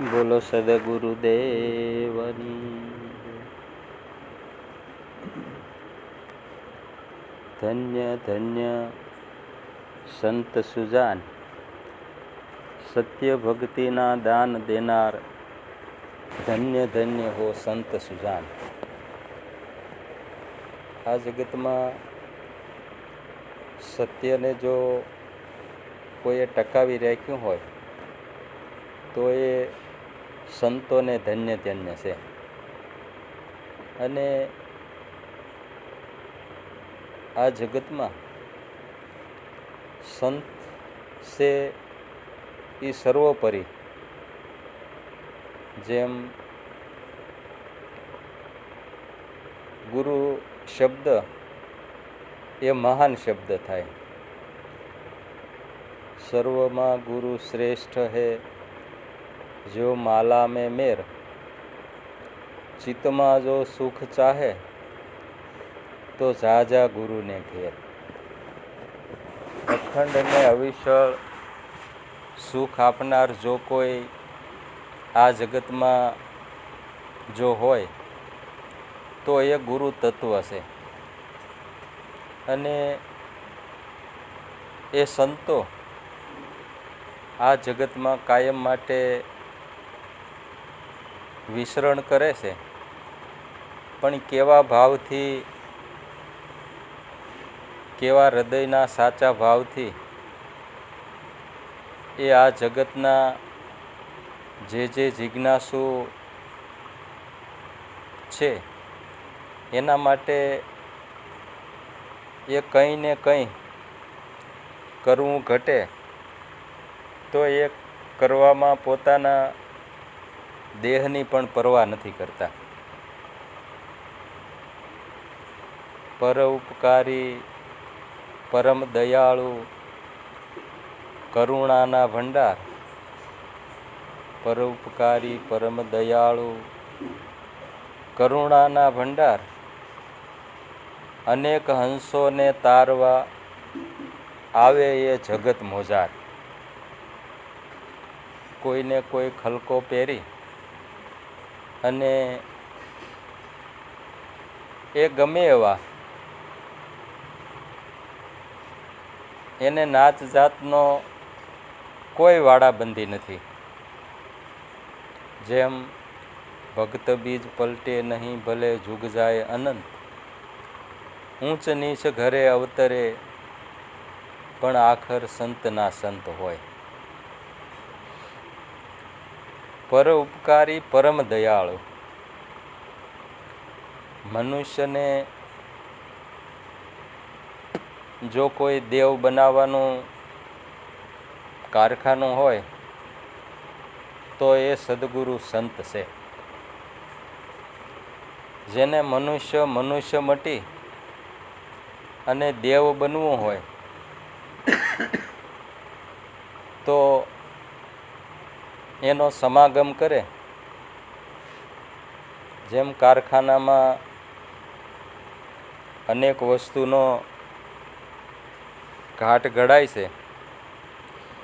બોલો સદગુરુદેવની. ધન્ય ધન્ય સંત સુજાન, સત્ય ભક્તિના દાન દેનાર. ધન્ય ધન્ય હો સંત સુજાન. આ જગતમાં સત્યને જો કોઈએ ટકાવી રાખ્યું હોય તો એ સંતોને ધન્ય ધન્ય છે. અને આ જગતમાં સંત છે એ સર્વોપરી. જેમ ગુરુ શબ્દ એ મહાન શબ્દ થાય. સર્વમાં ગુરુ શ્રેષ્ઠ હે, જો માલા મેં મેર. ચિત્તમાં જો સુખ ચાહે તો જા ગુરુને ઘેર. અખંડ અને અવિચળ સુખ આપનાર જો કોઈ આ જગતમાં જો હોય તો એ ગુરુ તત્વ છે. અને એ સંતો આ જગતમાં કાયમ માટે વિચરણ કરે છે. પણ કેવા ભાવથી, કેવા હૃદયના સાચા ભાવથી એ આ જગતના જે જિજ્ઞાસુ છે એના માટે એ કંઈ ને કંઈ કરવું ઘટે તો એ કરવામાં પોતાના દેહની પણ પરવા નથી કરતા. પરોપકારી, પરમ દયાળુ, કરુણાના ભંડાર. પરોપકારી, પરમ દયાળુ, કરુણાના ભંડાર. અનેક હંસોને તારવા આવે એ જગત મોજાર. કોઈને કોઈ ખલકો પહેરી અને એ ગમે એવા એને નાત જાતનો કોઈ વાડાબંધી નથી. જેમ ભક્ત બીજ પલટે નહીં ભલે જુગ જાય અનંત. ઊંચ નીચ ઘરે અવતરે પણ આખર સંતના સંત હોય. પરોપકારી, પરમ દયાળુ. મનુષ્યને જો કોઈ દેવ બનાવવાનું કારખાનું હોય તો એ સદગુરુ સંત છે. જેને મનુષ્ય મટી અને દેવ બનવું હોય તો એનો સમાગમ કરે. જેમ કારખાનામાં અનેક વસ્તુનો ઘાટ ઘડાય છે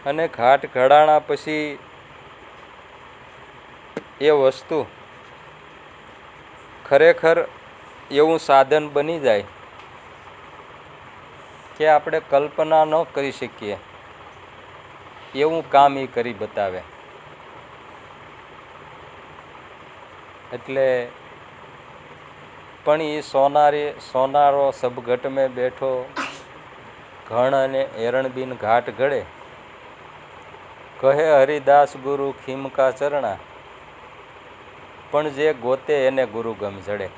અને ઘાટ ઘડાણા પછી એ વસ્તુ ખરેખર એવું સાધન બની જાય કે આપણે કલ્પના ન કરી શકીએ એવું કામ એ કરી બતાવે. એટલે પણ એ સોનારો સબઘટ મેં બેઠો, ઘણ અને એરણબીન ઘાટ ઘડે. કહે હરિદાસ ગુરુ ખીમકા ચરણા, પણ જે ગોતે એને ગુરુ ગમ જડે.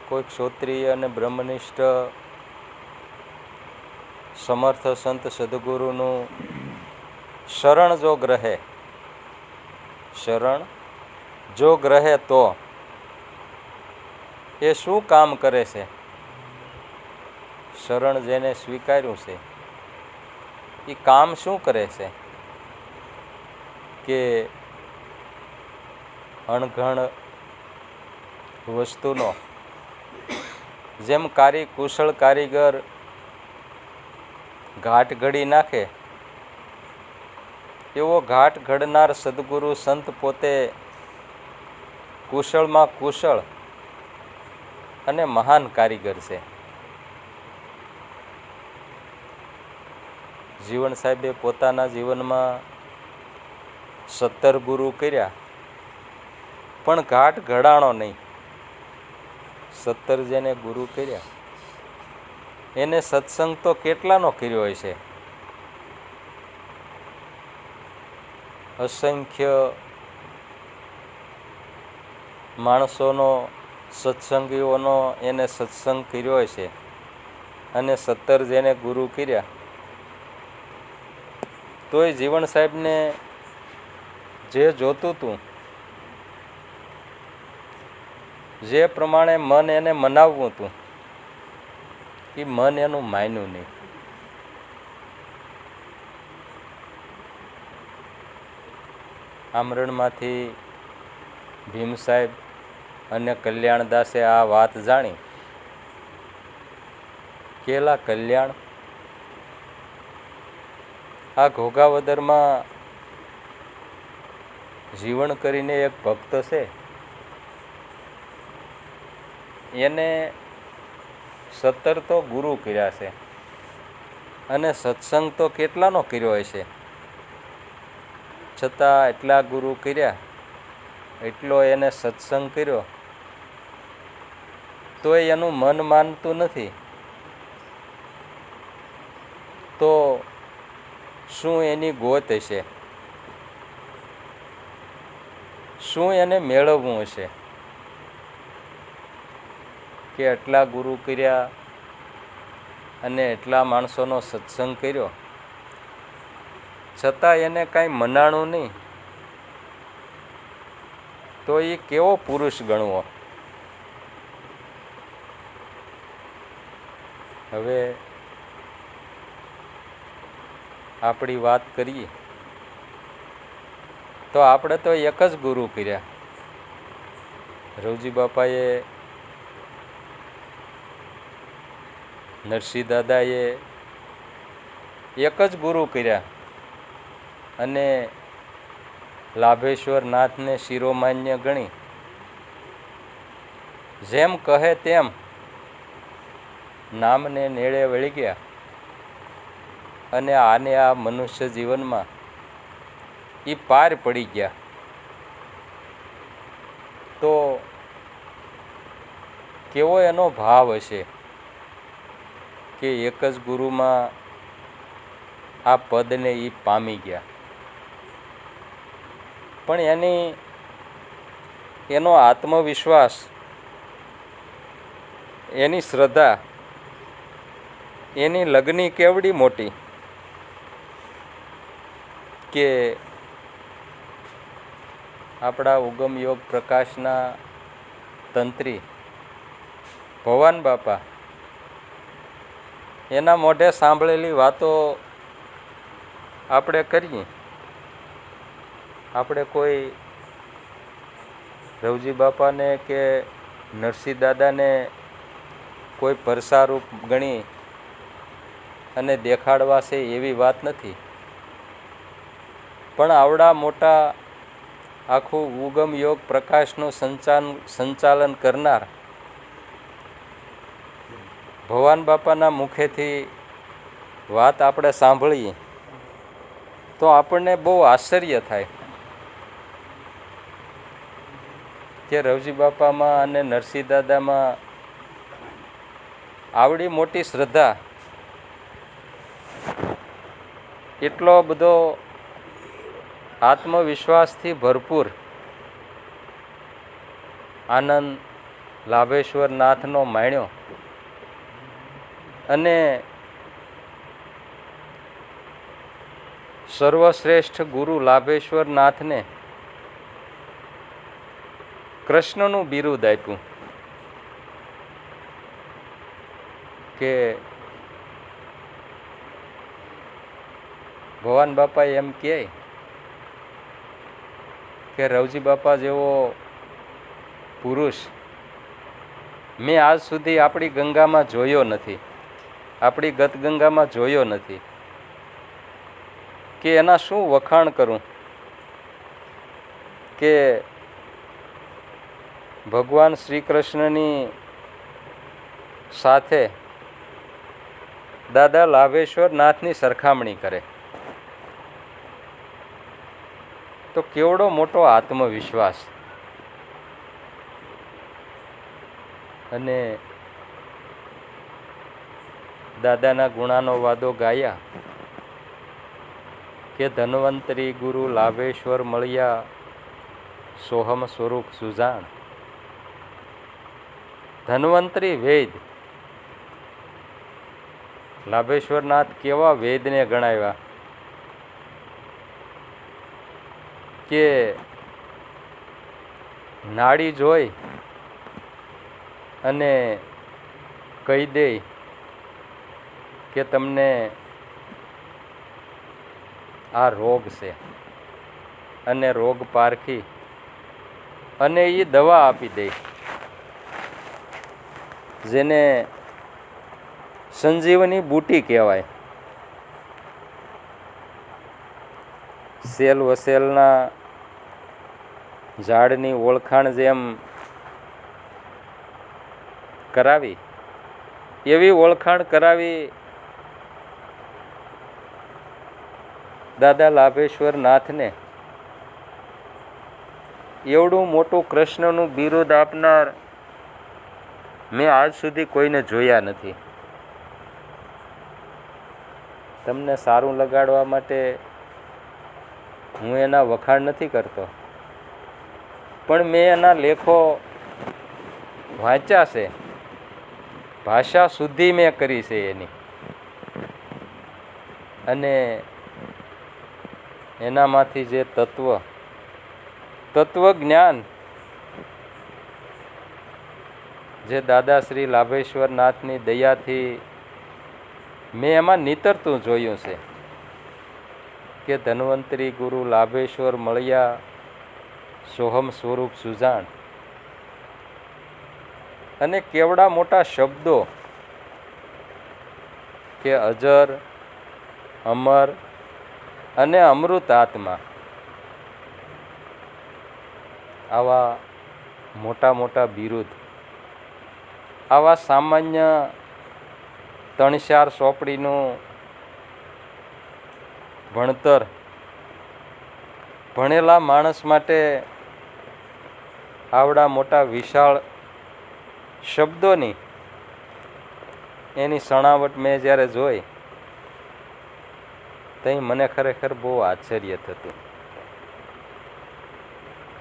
કોઈ ક્ષોત્રિય અને બ્રહ્મનિષ્ઠ સમર્થ સંત સદગુરુનું શરણ જો ગ્રહે તો એ શું કામ કરે છે? શરણ જેને સ્વીકાર્યું છે એ કામ શું કરે છે? કે અણઘણ વસ્તુનો જેમ કુશળ કારીગર ઘાટ ઘડી નાખે એવો ઘાટ ઘડનાર સદગુરુ સંત પોતે કુશળમાં કુશળ અને મહાન કારીગર છે. જીવણ સાહેબે પોતાના જીવનમાં 17 ગુરુ કર્યા, પણ ઘાટ ઘડાણો નહીં. 17 જેને ગુરુ કર્યા એને સત્સંગ તો કેટલાનો કર્યો હોય છે. અસંખ્ય માણસોનો, સત્સંગીઓનો એને સત્સંગ કર્યો છે. અને 17 જેને ગુરુ કર્યા તોય જીવણ સાહેબને જે જોતું હતું, જે પ્રમાણે મન એને મનાવવું હતું, એ મન એનું માન્યું નહીં. આમરણમાંથી ભીમ સાહેબ અને કલ્યાણદાસે આ વાત જાણી. કેલા કલ્યાણ આ ઘોઘાવદરમાં જીવણ કરીને એક ભક્ત છે, એને 17 તો ગુરુ કર્યા છે અને સત્સંગ તો કેટલાનો કર્યો હોય છે. છતાં એટલા ગુરુ કર્યા, એટલો એને સત્સંગ કર્યો, તોય એનું મન માનતું નથી. તો શું એની ગોત હશે? શું એને મેળવવું હશે કે એટલા ગુરુ કર્યા અને એટલા માણસોનો સત્સંગ કર્યો, છતાં એને કાંઈ મનાણું નહીં? તો એ કેવો પુરુષ ગણવો? હવે આપણી વાત કરીએ તો આપણે તો એક જ ગુરુ કર્યા. રવજી બાપાએ, નરસિંહ દાદાએ એક જ ગુરુ કર્યા અને લાભેશ્વર નાથને શિરોમાન્ય ગણી જેમ કહે તેમ નામને નેળે વળી ગયા અને આને આ મનુષ્ય જીવનમાં એ પાર પડી ગયા. તો કેવો એનો ભાવ હશે કે એક જ ગુરુમાં આ પદને એ પામી ગયા. પણ એનો આત્મવિશ્વાસ, એની શ્રદ્ધા, એની લગની કેવડી મોટી કે આપણા ઉગમ યોગ પ્રકાશના તંત્રી ભવાન બાપા, એના મોઢે સાંભળેલી વાતો આપણે કરીએ. આપણે કોઈ રવજી બાપાને કે નરસિંહ દાદાને કોઈ પરસારૂપ ગણી અને દેખાડવા છે એવી વાત નથી. પણ આવડા મોટા આખું ઉગમ યોગ પ્રકાશનું સંચાલન કરનાર ભવાન બાપાના મુખેથી વાત આપણે સાંભળીએ તો આપણને બહુ આશ્ચર્ય થાય કે રવજી બાપામાં અને નરસિંહ દાદામાં આવડી મોટી શ્રદ્ધા, એટલો બધો આત્મવિશ્વાસથી ભરપૂર આનંદ લાભેશ્વર નાથનો માણ્યો અને સર્વશ્રેષ્ઠ ગુરુ લાભેશ્વર નાથને કૃષ્ણનું બિરુદ આપ્યું કે ભવાન બાપા એમ કહે કે રવજી બાપા જેવો પુરુષ મેં આજ સુધી આપણી ગંગામાં જોયો નથી, આપણી ગત ગંગામાં જોયો નથી. કે એના શું વખાણ કરું, કે ભગવાન શ્રી કૃષ્ણની સાથે દાદા લાભેશ્વર નાથની સરખામણી કરે તો કેવડો મોટો આત્મવિશ્વાસ. અને દાદાના ગુણાનો વાદો ગાયા કે ધન્વંતરી ગુરુ લાભેશ્વર મળ્યા, સોહમ સ્વરૂપ સુજાણ. ધન્વંતરી વેદ, લાભેશ્વરનાથ કેવા વેદને ગણાવ્યા કે નાડી જોઈ અને કહી દે કે તમને આ રોગ છે, અને રોગ પારખી અને એ દવા આપી દે, જેને સંજીવની બુટી કહેવાય. સેલ વસેલના ઝાડની ઓળખાણ જેમ કરાવી એવી ઓળખાણ કરાવી દાદા લાભેશ્વર નાથને. એવડું મોટું કૃષ્ણનું બિરુદ આપનાર મેં આજ સુધી કોઈને જોયા નથી. તમને સારું લગાડવા માટે હું એના વખાણ નથી કરતો, પણ મેં એના લેખો વાંચ્યા છે, ભાષા શુદ્ધિ મેં કરી છે એની, અને એનામાંથી જે તત્વજ્ઞાન જે દાદા શ્રી લાભેશ્વર નાથની દયાથી મેં એમાં નીતરતું જોયું છે કે ધન્વંતરી ગુરુ લાભેશ્વર મળ્યા, સોહમ સ્વરૂપ સુજાણ. અને કેવડા મોટા શબ્દો કે અજર, અમર અને અમૃત આત્મા, આવા મોટા મોટા બિરુદ, આવા સામાન્ય 3-4 ચોપડીનું ભણતર ભણેલા માણસ માટે આવડા મોટા વિશાળ શબ્દોની એની સણાવટ મેં જ્યારે જોઈ ત્યાં મને ખરેખર બહુ આશ્ચર્ય થતું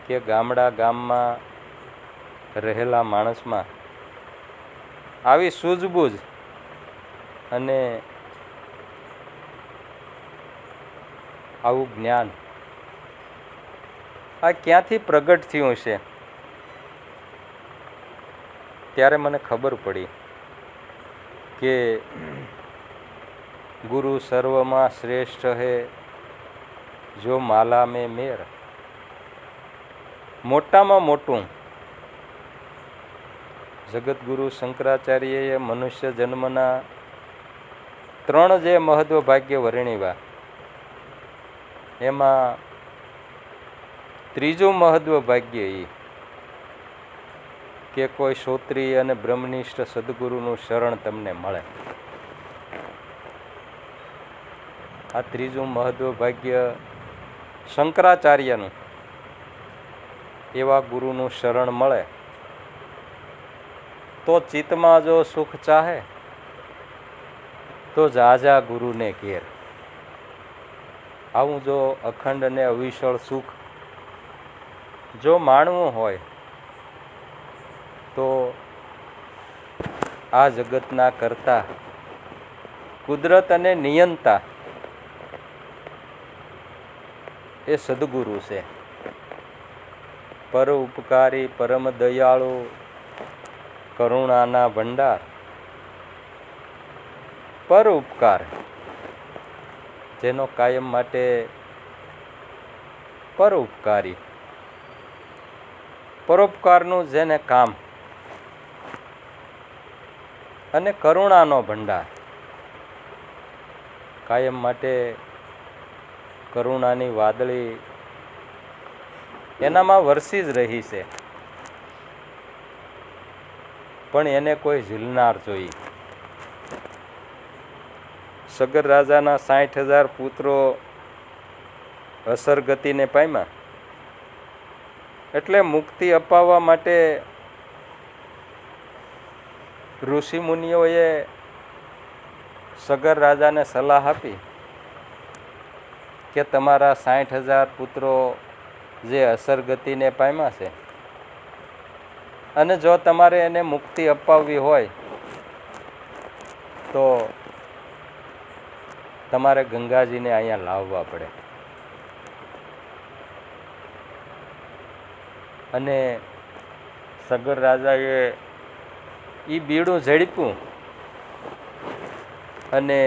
કે ગામમાં રહેલા માણસમાં આવી સૂઝબૂઝ અને આવું જ્ઞાન આ ક્યાંથી પ્રગટ થયું છે. ત્યારે મને ખબર પડી કે ગુરુ સર્વમાં શ્રેષ્ઠ હે જો માલા મેં મેર. મોટામાં મોટું જગતગુરુ શંકરાચાર્યએ મનુષ્ય જન્મના 3 જે મહત્વ ભાગ્ય વર્ણવ્યા, એમાં ત્રીજું મહત્વ ભાગ્ય એ કે કોઈ શ્રોત્રિય અને બ્રહ્મનિષ્ઠ સદગુરુનું શરણ તમને મળે. આ ત્રીજું મહત્વ ભાગ્ય શંકરાચાર્યનું. એવા ગુરુનું શરણ મળે તો ચિત્તમાં જો સુખ ચાહે તો જાજા ગુરુને ઘેર. આવું જો અખંડ અને અવિશળ સુખ જો માણવું હોય તો આ જગતના કરતા કુદરત અને નિયંતા એ સદગુરુ છે. પર ઉપકારી, પરમ દયાળુ, કરુણાના ભંડાર. પર ઉપકાર જેનો કાયમ માટે પર ઉપકારી, પરોપકારનું જેને કામ, અને કરુણાનો ભંડાર કાયમ માટે કરુણાની વાદળી એનામાં વરસી જ રહી છે, પણ એને કોઈ ઝીલનાર જોઈ. સગર રાજાના 60,000 પુત્રો અસરગતિને પામ્યા, એટલે મુક્તિ અપાવવા માટે ઋષિ મુનિઓએ સગર રાજાને સલાહ આપી કે તમારા 60,000 પુત્રો જે અસરગતિને પામ્યા છે, અને જો તમારે એને મુક્તિ અપાવવી હોય તો તમારે ગંગાજીને અહીંયા લાવવા પડે. અને સગર રાજાએ એ બીડું ઝડપ્યું અને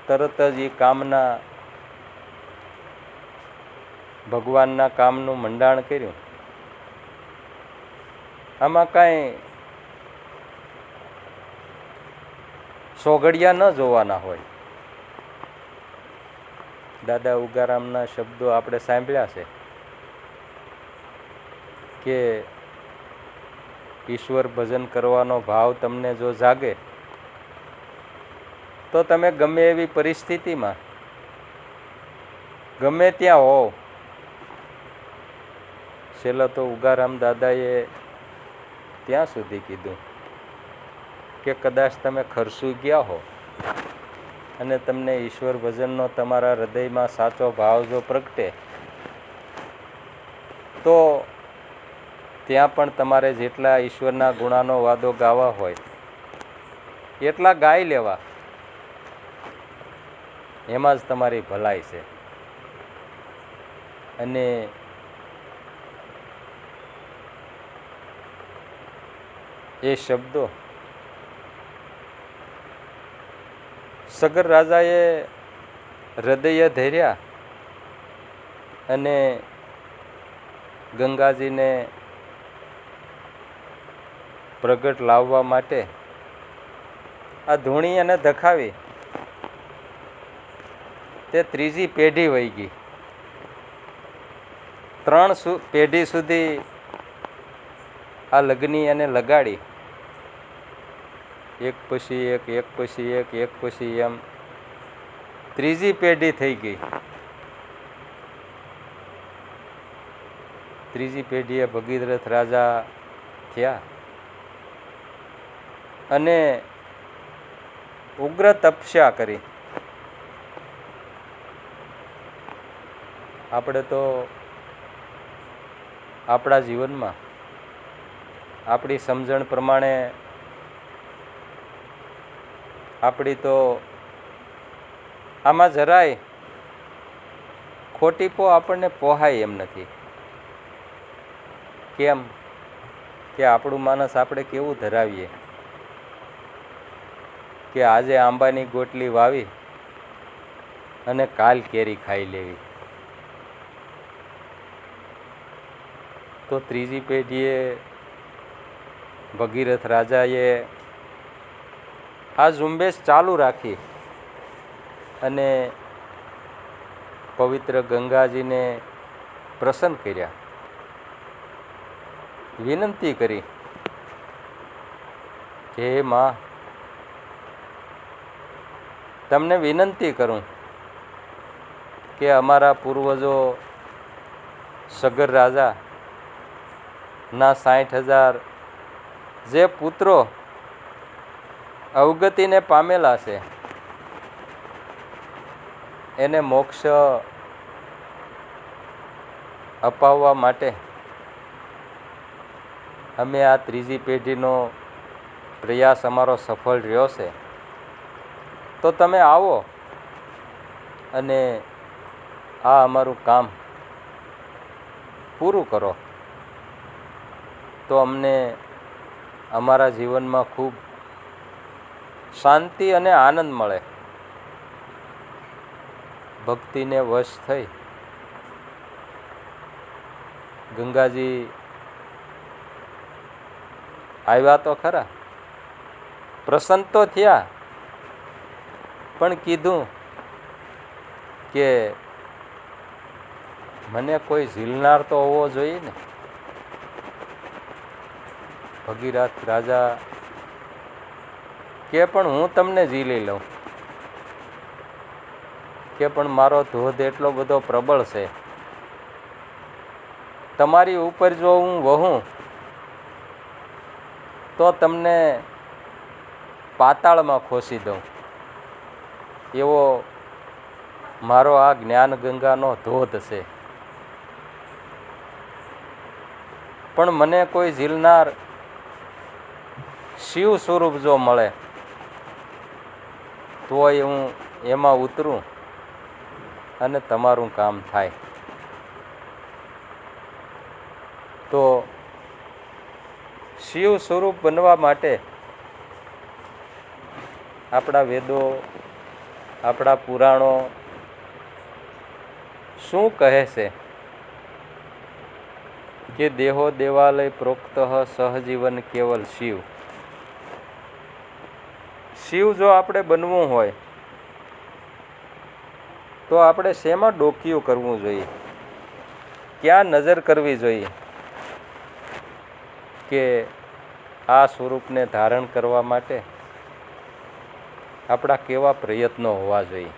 તરત જ એ કામના ભગવાનના કામનું મંડાણ કર્યું. આમાં કાંઈ સોગડિયા ન જોવાના હોય. દાદા ઉગારામના શબ્દો આપણે સાંભળ્યા છે કે ઈશ્વર ભજન કરવાનો ભાવ તમને જો જાગે તો તમે ગમે એવી પરિસ્થિતિમાં ગમે ત્યાં હોવ. છેલ્લા તો ઉગારામ દાદાએ ત્યાં સુધી કીધું કે કદાચ તમે ખરસું ગયા હો અને તમને ઈશ્વર ભજનનો તમારા હૃદયમાં સાચો ભાવ જો પ્રગટે તો ત્યાં પણ તમારે જેટલા ઈશ્વરના ગુણાનો વાદો ગાવા હોય એટલા ગાઈ લેવા. એમાં જ તમારી ભલાઈ છે. અને એ શબ્દો સગર રાજાએ હૃદય ધર્યા અને ગંગાજીને પ્રગટ લાવવા માટે આ ધૂણી એને ધખાવી તે ત્રીજી પેઢી વહી ગઈ. 3 પેઢી સુધી આ લગ્ની એને લગાડી, એક પછી એક, એક પછી એક, એક પછી એમ ત્રીજી પેઢી થઈ ગઈ. ત્રીજી પેઢીએ ભગીરથ રાજા થયા અને ઉગ્ર તપસ્યા કરી. આપણે તો આપણા જીવનમાં આપણી સમજણ પ્રમાણે આપણી તો આમાં જરાય ખોટીપો આપણને પોહાય એમ નથી. કેમ કે આપણું માનસ આપણે કેવું ધરાવીએ કે આજે આંબાની ગોટલી વાવી અને કાલ કેરી ખાઈ લેવી. તો ત્રીજી પેઢીએ ભગીરથ રાજાએ આ ઝુંબેશ ચાલુ રાખી અને પવિત્ર ગંગાજીને પ્રસન્ન કર્યા. વિનંતી કરી કે હે માં, તમને વિનંતી કરું કે અમારા પૂર્વજો સગર રાજા ના 60,000 જે પુત્રો અવગતિને પામેલા છે એને મોક્ષ અપાવવા માટે અમે આ ત્રીજી પેઢીનો પ્રયાસ અમારો સફળ રહ્યો છે. તો તમે આવો અને આ અમારું કામ પૂરું કરો તો અમને અમારા જીવનમાં ખૂબ શાંતિ અને આનંદ મળે. ભક્તિને વશ થઈ ગંગાજી આવ્યા તો ખરા, પ્રસન્ન તો થયા, પણ કીધું કે મને કોઈ ઝીલનાર તો હોવો જોઈએ ને. ભગીરથ રાજા કે પણ હું તમને ઝીલી લઉં, કે પણ મારો ધોધ એટલો બધો પ્રબળ છે, તમારી ઉપર જો હું વહું તો તમને પાતાળમાં ખોસી દઉં, એવો મારો આ જ્ઞાન ગંગાનો ધોધ છે. પણ મને કોઈ ઝીલનાર શિવ સ્વરૂપ જો મળે તોય હું એમાં ઉતરું અને તમારું કામ થાય. તો શિવ સ્વરૂપ બનવા માટે આપણા વેદો, આપણા પુરાણો શું કહે છે કે દેહો દેવાલય પ્રોક્ત સહજીવન કેવલ શિવ. શિવ જો આપણે બનવું હોય તો આપણે શેમાં ડોકિયું કરવું જોઈએ, ક્યાં નજર કરવી જોઈએ કે આ સ્વરૂપને ધારણ કરવા માટે આપણા કેવા પ્રયત્નો હોવા જોઈએ,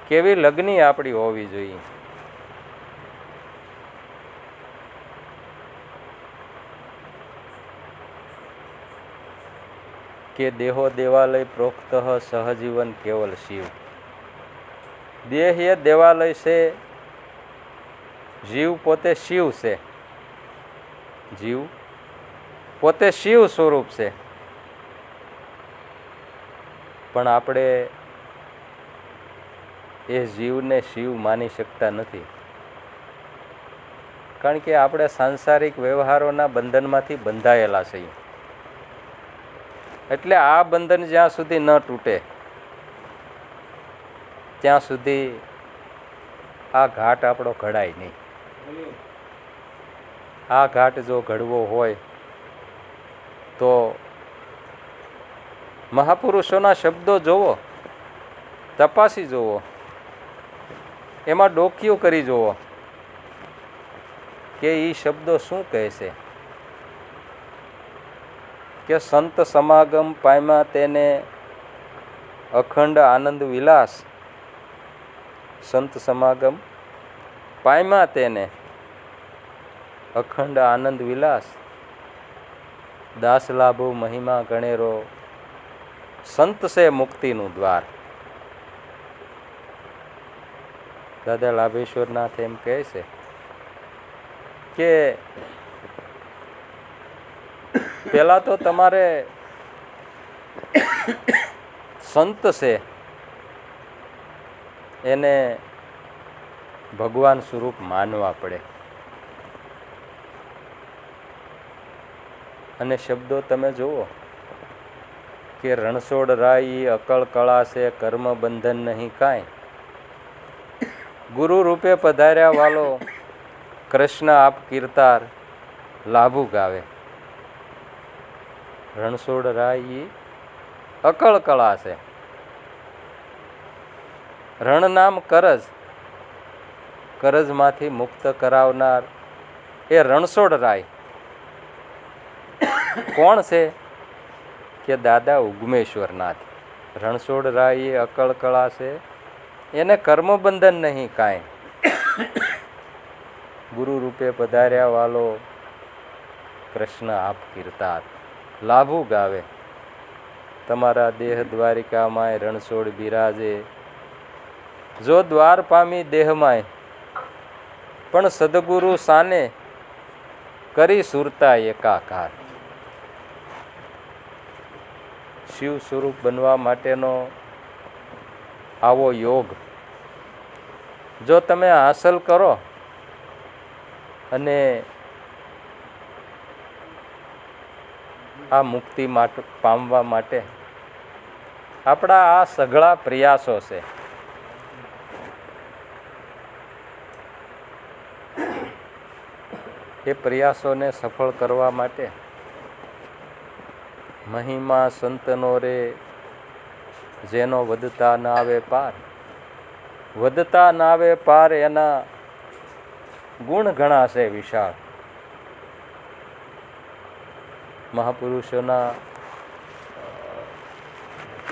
કેવી લગ્ની આપણી હોવી જોઈએ. કે દેહો દેવાલય પ્રોક્ત સહજીવન કેવલ શિવ. દેહ એ દેવાલય છે, જીવ પોતે શિવ છે, જીવ પોતે શિવ સ્વરૂપ છે. પણ આપણે એ જીવને શિવ માની શકતા નથી, કારણ કે આપણે સાંસારિક વ્યવહારોના બંધનમાંથી બંધાયેલા છીએ. એટલે આ બંધન જ્યાં સુધી ન તૂટે ત્યાં સુધી આ ઘાટ આપણો ઘડાય નહીં. આ ઘાટ જો ઘડવો હોય તો મહાપુરુષોના શબ્દો જોવો, તપાસી જોવો, એમાં ડોકિયું કરી જોવો કે એ શબ્દો શું કહે છે. કે સંત સમાગમ પામ્યા તેને અખંડ આનંદ વિલાસ. સંત સમાગમ પામ્યા તેને અખંડ આનંદ વિલાસ. દાસ લાભો મહિમા ગણેરો, સંત છે મુક્તિનું દ્વાર. દાદા લાભેશ્વરનાથ એમ કહે છે કે પેલા તો તમારે સંત છે એને ભગવાન સ્વરૂપ માનવા પડે. અને શબ્દો તમે જુઓ કે રણછોડ રાઈ અકળ કળા છે, કર્મ બંધન નહીં કાંઈ. ગુરુ રૂપે પધાર્યા વાલો, કૃષ્ણ આપ કીર્તાર લાભુ ગાવે. રણછોડ રાઈ અકળ કળા છે, રણ નામ કરજ, કરજમાંથી મુક્ત કરાવનાર એ રણછોડ રાય કોણ છે કે દાદા ઉગમેશ્વરનાથ. રણછોડ રાય એ અકળ કળા છે, એને કર્મબંધન નહીં કાંઈ. ગુરુ રૂપે પધાર્યા વાલો, કૃષ્ણ આપ કીર્તાર લાભુ ગાવે. તમારા દેહ દ્વારિકામાંય રણછોડ બિરાજે. જો દ્વાર પામી દેહમાંય પણ સદગુરુ સાને કરી સુરતા એકાકાર. શિવ સ્વરૂપ બનવા માટેનો આવો યોગ જો તમે હાંસલ કરો અને આ મુક્તિ માટે પામવા માટે આપણા આ સઘળા પ્રયાસો છે. એ પ્રયાસોને સફળ કરવા માટે મહિમા સંતનો રે જેનો વધતા ન આવે પાર, વધતા ન આવે પાર એના ગુણ ઘણા છે વિશાળ. મહાપુરુષોના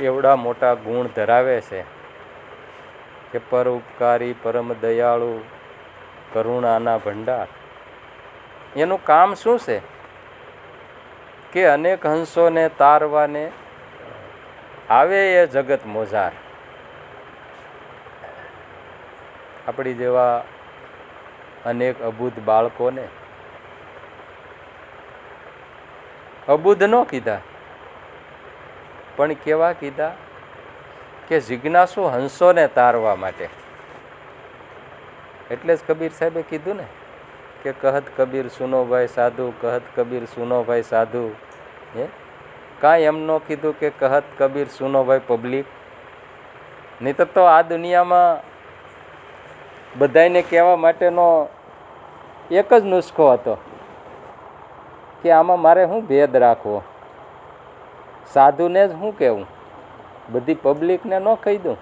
એવડા મોટા ગુણ ધરાવે છે કે પરોપકારી, પરમ દયાળુ, કરુણાના ભંડાર. એનું કામ શું છે કે અનેક હંસોને તારવાને આવે એ જગત મોજાર. આપણી જેવા અનેક અબુદ્ધ બાળકોને અબુદ્ધ ન કીધા, પણ કેવા કીધા કે જિજ્ઞાસુ હંસોને તારવા માટે. એટલે જ કબીર સાહેબે કીધું ને કે કહત કબીર સુનો ભાઈ સાધુ, કહત કબીર સુનો ભાઈ સાધુ. કાંઈ એમ ન કીધું કે કહત કબીર સુનો ભાઈ પબ્લિક. નહીં તો આ દુનિયામાં બધાને કહેવા માટેનો એક જ નુસ્ખો હતો કે આમાં મારે શું ભેદ રાખવો, સાધુને જ શું કહેવું, બધી પબ્લિકને ન કહી દઉં.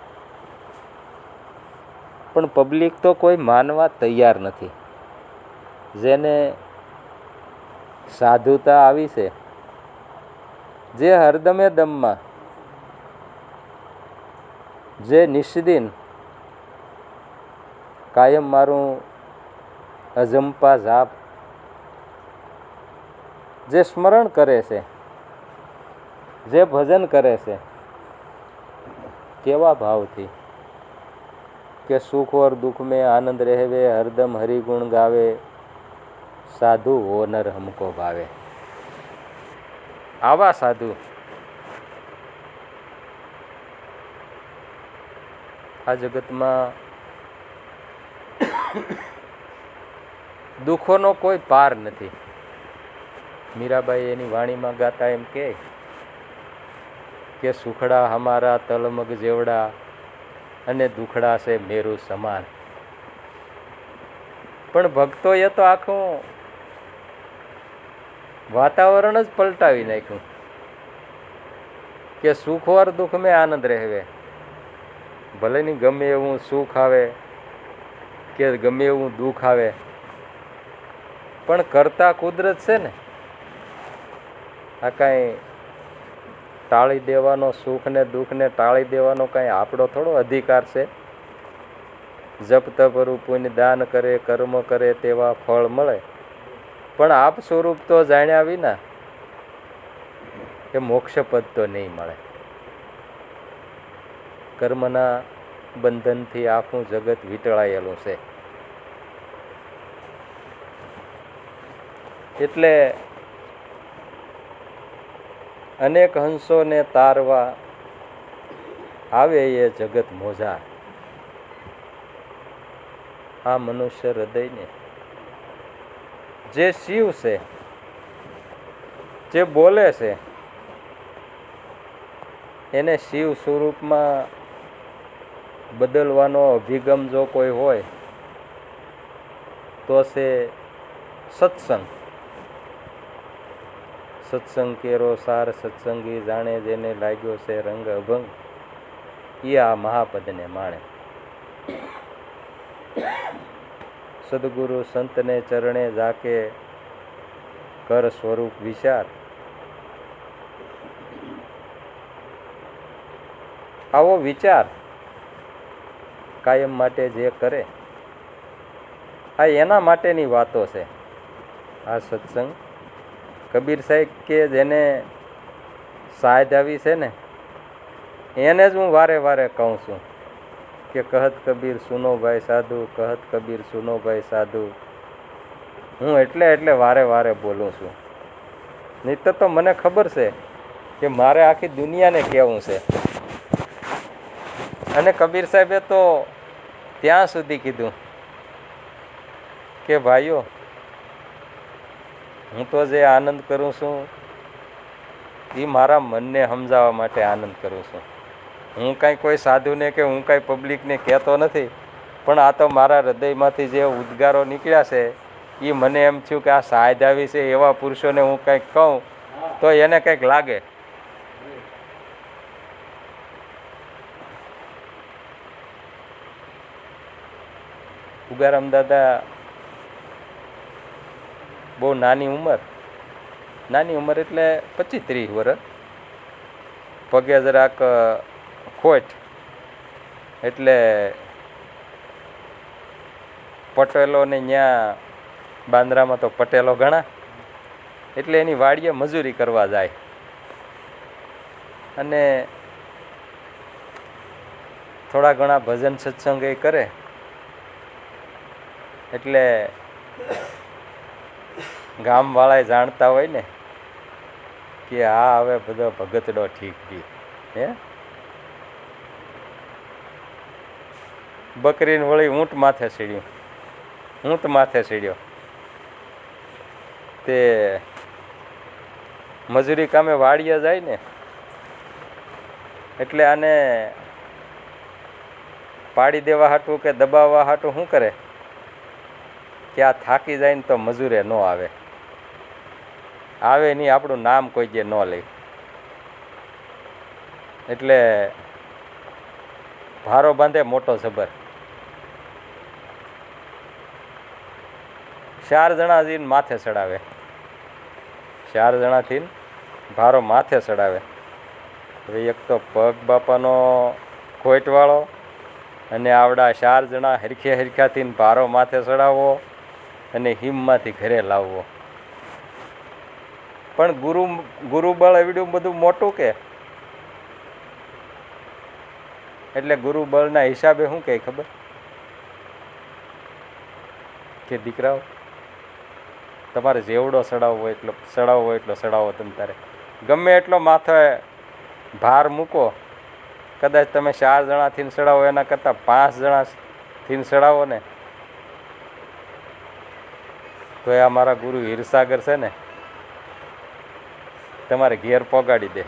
પણ પબ્લિક તો કોઈ માનવા તૈયાર નથી. જેને સાધુતા આવી છે, જે હરદમે દમમાં, જે નિષ્દિન કાયમ મારું અજંપા જાપ, જે સ્મરણ કરે છે, જે ભજન કરે છે, કેવા ભાવથી કે સુખ ઓર દુઃખ में आनंद रहवे, हरदम हरिगुण गावे, साधु हो नर हमको भावे. आवा साधु આ જગતમાં દુઃખોનો કોઈ પાર નથી. મીરાબાઈ એની વાણીમાં ગાતા એમ કે સુખડા હમારા તલમગ જેવડા અને દુખડા છે મેરુ સમાન. પણ ભક્તોએ તો આખું વાતાવરણ જ પલટાવી નાખ્યું કે સુખ ઓર દુઃખ મેં આનંદ રહેવે. ભલે ની ગમે એવું સુખ આવે કે ગમે એવું દુઃખ આવે, પણ કરતા કુદરત છે ને. આ કાંઈ ટાળી દેવાનો, સુખ ને દુઃખ ને ટાળી દેવાનો કાંઈ આપણો થોડો અધિકાર છે. જપ તપ રૂપુની દાન કરે, કર્મ કરે તેવા ફળ મળે. પણ આપ સ્વરૂપ તો જાણ્યા વિના કે મોક્ષ પદ તો નહીં મળે. કર્મના બંધનથી આખું જગત વીંટળાયેલું છે. એટલે અનેક હંસોને તારવા આવે એ જગત મોજાર. આ મનુષ્ય હૃદયને જે શિવ છે, જે બોલે છે, એને શિવ સ્વરૂપમાં બદલવાનો અભિગમ જો કોઈ હોય તો છે સત્સંગ. સત્સંગ કેરો સાર સત્સંગી જાણે, જેને લાગ્યો છે રંગ અભંગ, એ આ મહાપદને માણે. સદગુરુ સંતને ચરણે જાકે કર સ્વરૂપ વિચાર. આવો વિચાર કાયમ માટે જે કરે, આ એના માટેની વાતો છે આ સત્સંગ. કબીર સાહેબ કે જેને સાધ આવી છે ને, એને જ હું વારે વારે કહું છું કે કહત કબીર સુનો ભાઈ સાધુ, કહત કબીર સુનો ભાઈ સાધુ. હું એટલે વારે વારે બોલું છું. નહીં તો મને ખબર છે કે મારે આખી દુનિયાને કહેવું છે. અને કબીર સાહેબે તો ત્યાં સુધી કીધું કે ભાઈઓ, હું તો જે આનંદ કરું છું એ મારા મનને સમજાવવા માટે આનંદ કરું છું. હું કાંઈ કોઈ સાધુને કે હું કાંઈ પબ્લિકને કહેતો નથી, પણ આ તો મારા હૃદયમાંથી જે ઉદ્ગારો નીકળ્યા છે એ મને એમ થયું કે આ સાધ આવી છે, એવા પુરુષોને હું કંઈક કહું તો એને કંઈક લાગે. ઉગારામ દાદા બહુ નાની ઉંમર એટલે 25-30 વર્ષ, પગે જરાક ખોટ એટલે પટેલોને ત્યાં બાંદ્રામાં તો પટેલો ઘણા, એટલે એની વાડીએ મજૂરી કરવા જાય અને થોડા ઘણા ભજન સત્સંગ એ કરે. એટલે ગામવાળાએ જાણતા હોય ને કે આ હવે બધો ભગતડો ઠીક ગઈ. હે બકરીને વળી ઊંટ માથે સીડ્યો તે મજૂરી કામે વાડીએ જાય ને એટલે આને પાડી દેવા હાટું કે દબાવવા હાટું શું કરે કે આ થાકી જાય ને તો મજૂરે ન આવે નહીં, આપણું નામ કોઈ જે ન લે. એટલે ભારો બાંધે મોટો જબર, 4 જણા જઈને માથે ચડાવે, 4 જણાથી ભારો માથે ચડાવે. હવે એક તો પગ બાપાનો ખોટવાળો અને આવડા 4 જણા હરખ્યાથી ભારો માથે ચડાવવો અને હિમમાંથી ઘરે લાવવો. પણ ગુરુબળ એવડું બધું મોટું કે એટલે ગુરુબળના હિસાબે શું કહે ખબર કે દીકરાઓ તમારે જેવડો ચડાવવો હોય એટલો ચડાવો. તમે તારે ગમે એટલો માથે ભાર મૂકો, કદાચ તમે 4 જણાથી ચડાવો એના કરતાં 5 જણાથી ચડાવો ને તો એ અમારા ગુરુ હીરસાગર છે ને તમારે ઘેર પોગાડી દે.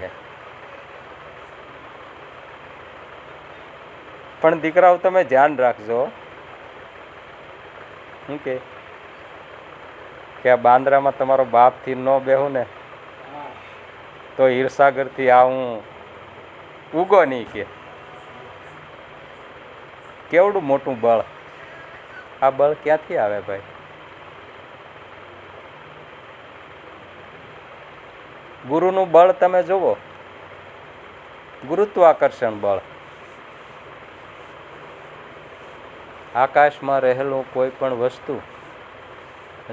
પણ દીકરાઓ તમે ધ્યાન રાખજો શું કે આ બાંદ્રામાં તમારો બાપથી ન બેહું ને તો હીરસાગરથી આ હું ઉગો નહીં કે કેવડું મોટું બળ. આ બળ ક્યાંથી આવે ભાઈ? ગુરુનું બળ તમે જુઓ, ગુરુત્વાકર્ષણ બળ. આકાશમાં રહેલું કોઈ પણ વસ્તુ,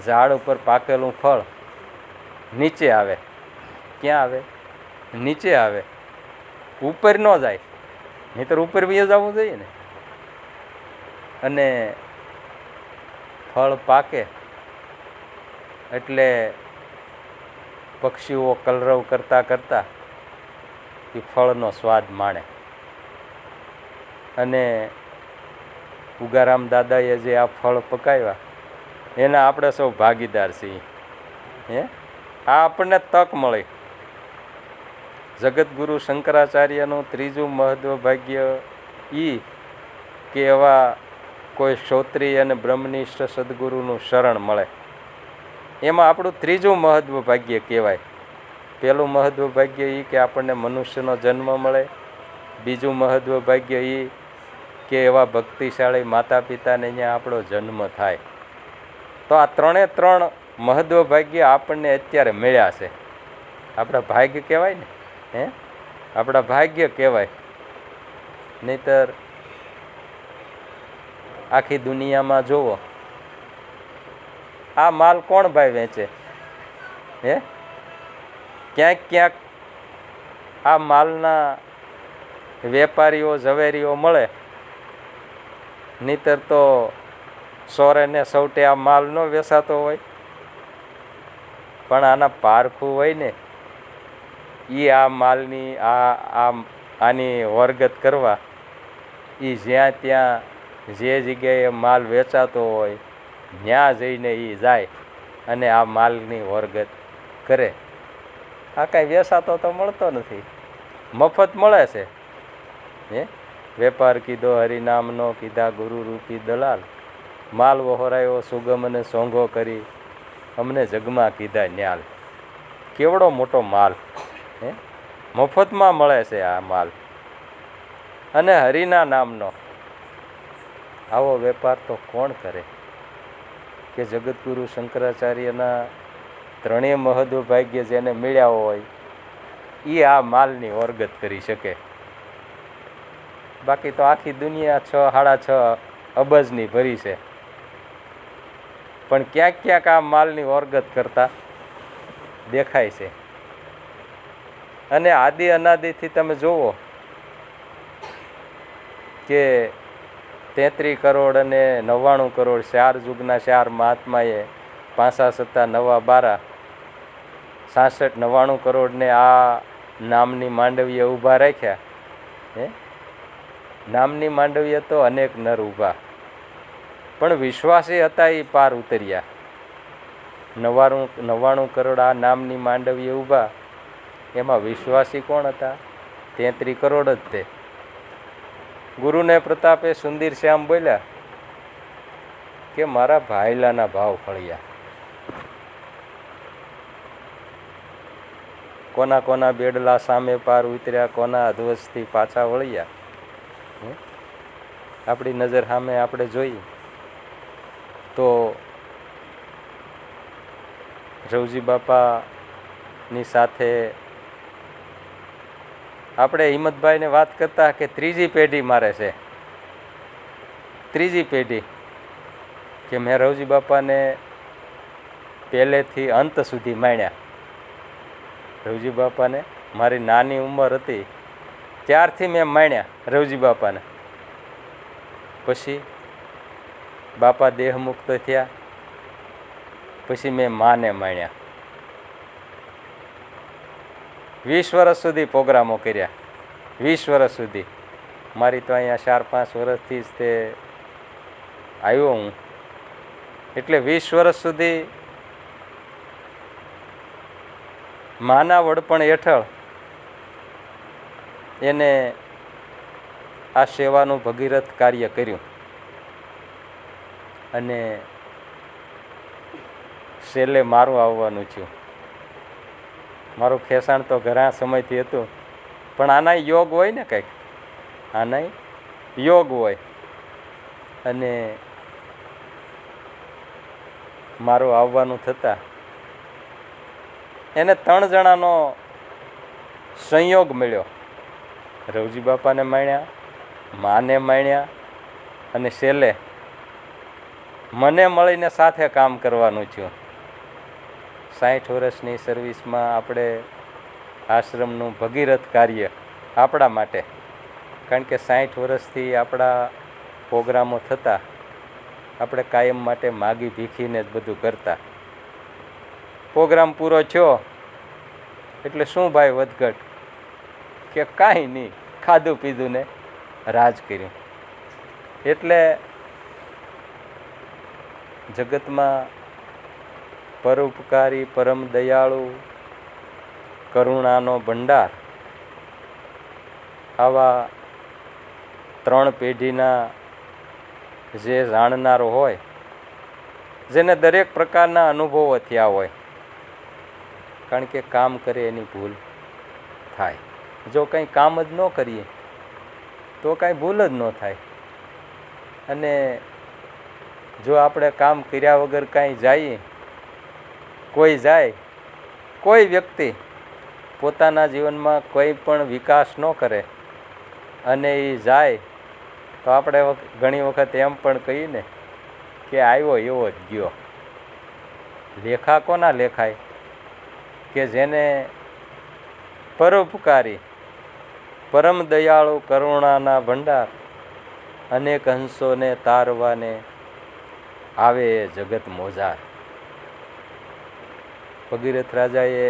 ઝાડ ઉપર પાકેલું ફળ નીચે આવે. ક્યાં આવે? નીચે આવે, ઉપર ન જાય, નહીંતર ઉપર બી જવું જોઈએ ને. અને ફળ પાકે એટલે પક્ષીઓ કલરવ કરતા એ ફળનો સ્વાદ માણે. અને ઉગારામ દાદાએ જે આ ફળ પકાવ્યા એના આપણે સૌ ભાગીદાર છીએ. આ આપણને તક મળી. જગતગુરુ શંકરાચાર્યનું ત્રીજું મહત્વ ભાગ્ય કે એવા કોઈ ક્ષોત્રિય અને બ્રહ્મનિષ્ઠ સદગુરુનું શરણ મળે. એમાં આપણું ત્રીજું મહત્વ ભાગ્ય કહેવાય. પહેલું મહત્વ ભાગ્ય કે આપણને મનુષ્યનો જન્મ મળે. બીજું મહત્વ ભાગ્ય કે એવા ભક્તિશાળી માતા પિતાને અહીંયા આપણો જન્મ થાય. તો આ 3 મહત્વ ભાગ્ય આપણને અત્યારે મળ્યા છે. આપણા ભાગ્ય કહેવાય ને, આપણા ભાગ્ય કહેવાય. નહીતર આખી દુનિયામાં જુઓ આ માલ કોણ ભાઈ વેચે? ક્યાંક આ માલના વેપારીઓ ઝવેરીઓ મળે, નહીતર તો સોરે ને સૌટે આ માલ ન વેચાતો હોય. પણ આના પારખું હોય ને આ માલની આની વરગત કરવા જ્યાં ત્યાં જે જગ્યાએ માલ વેચાતો હોય ત્યાં જઈને જાય અને આ માલની વરગત કરે. આ કાંઈ વેચાતો તો મળતો નથી, મફત મળે છે. વેપાર કીધો હરિનામનો, કીધા ગુરુ રૂપી દલાલ, માલ વહોરાયો સુગમ અને સોંઘો કરી, અમને જગમાં કીધા ન્યાલ. કેવડો મોટો માલ મફતમાં મળે છે આ માલ. અને હરિના નામનો આવો વેપાર તો કોણ કરે કે જગતગુરુ શંકરાચાર્યના ત્રણેય મહદભાગ્ય જેને મળ્યા હોય એ આ માલની ઓરગત કરી શકે. બાકી તો આખી દુનિયા 6-6.5 અબજની ભરી છે, પણ ક્યાંક ક્યાંક આ માલની ઓરગત કરતા દેખાય છે. અને આદિ અનાદિથી તમે જુઓ કે 33 કરોડ અને 99 કરોડ 4 યુગના 4 મહાત્માએ 5-7-9-12 66-99 કરોડને આ નામની માંડવીએ ઊભા રાખ્યા. હે, નામની માંડવીએ તો અનેક નર ઊભા, પણ વિશ્વાસી હતા એ પાર ઉતર્યા. 99 કરોડ આ નામની માંડવીએ ઊભા, એમાં વિશ્વાસી કોણ હતા? 33 કરોડ જ તે. ગુરુને પ્રતાપે સુંદર શ્યામ બોલ્યા કે મારા ભાઈલાના ભાવ ફળ્યા. કોના કોના બેડલા સામે પાર ઉતર્યા, કોના અધવજથી પાછા વળ્યા. આપણી નજર સામે આપણે જોઈએ તો રવજી બાપાની સાથે આપણે હિંમતભાઈને વાત કરતા કે ત્રીજી પેઢી મારે છે, ત્રીજી પેઢી કે મેં રવજી બાપાને પહેલેથી અંત સુધી માણ્યા. રવજી બાપાને મારી નાની ઉંમર હતી ત્યારથી મેં માણ્યા રવજી બાપાને. પછી બાપા દેહ મુક્ત થયા, પછી મેં માને માણ્યા. 20 વર્ષ સુધી પ્રોગ્રામો કર્યા, 20 વર્ષ સુધી. મારી તો અહીંયા 4-5 વર્ષથી જ તે આવ્યો હું, એટલે 20 વર્ષ સુધી માના વડપણ હેઠળ એને આ સેવાનું ભગીરથ કાર્ય કર્યું. અને છેલ્લે મારું આવવાનું થયું. મારું ખેસાણ તો ઘણા સમયથી હતું, પણ આના યોગ હોય ને કંઈક, આના યોગ હોય. અને મારું આવવાનું થતાં એને 3 જણાનો સંયોગ મળ્યો. રવજી બાપાને માણ્યા, માને માણ્યા, અને છેલ્લે મને મળીને સાથે કામ કરવાનું થયું. 60 વર્ષની સર્વિસમાં આપણે આશ્રમનું ભગીરથ કાર્ય આપણા માટે, કારણ કે 60 વર્ષથી આપણા પ્રોગ્રામો થતા, આપણે કાયમ માટે માગી ભીખીને જ બધું કરતા. પ્રોગ્રામ પૂરો થયો એટલે શું ભાઈ વધઘટ, કે કાંઈ નહીં, ખાધું પીધું ને રાજ કર્યું. એટલે જગતમાં પરોપકારી, પરમ દયાળુ, કરુણાનો ભંડાર આવા 3 પેઢીના જે જાણનારો હોય, જેને દરેક પ્રકારના અનુભવો થયા હોય. કારણ કે કામ કરે એની ભૂલ થાય. જો કંઈ કામ જ ન કરીએ તો કાંઈ ભૂલ જ ન થાય. અને જો આપણે કામ કર્યા વગર કાંઈ જઈએ, કોઈ જાય, કોઈ વ્યક્તિ પોતાના જીવનમાં કોઈ પણ વિકાસ ન કરે અને એ જાય, તો આપણે ઘણી વખત એમ પણ કહીએ ને કે આવ્યો એવો જ ગયો. લેખા કોના લેખાય? કે જેને પરોપકારી, પરમ દયાળુ, કરુણાના ભંડાર, અનેક હંસોને તારવાને આવે એ જગત મોજાર. ભગીરથ રાજાએ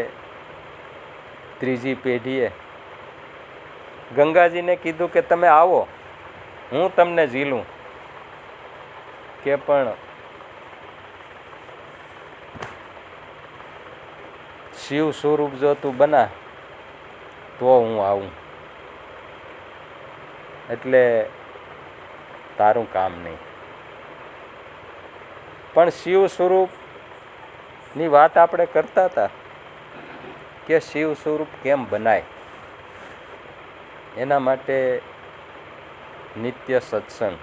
ત્રીજી પેઢીએ ગંગાજીને કીધું કે તમે આવો, હું તમને ઝીલું. કે પણ શિવ સ્વરૂપ જો તું બના તો હું આવું, એટલે તારું કામ નહીં. પણ શિવ સ્વરૂપની વાત આપણે કરતા હતા કે શિવ સ્વરૂપ કેમ બનાય. એના માટે નિત્ય સત્સંગ,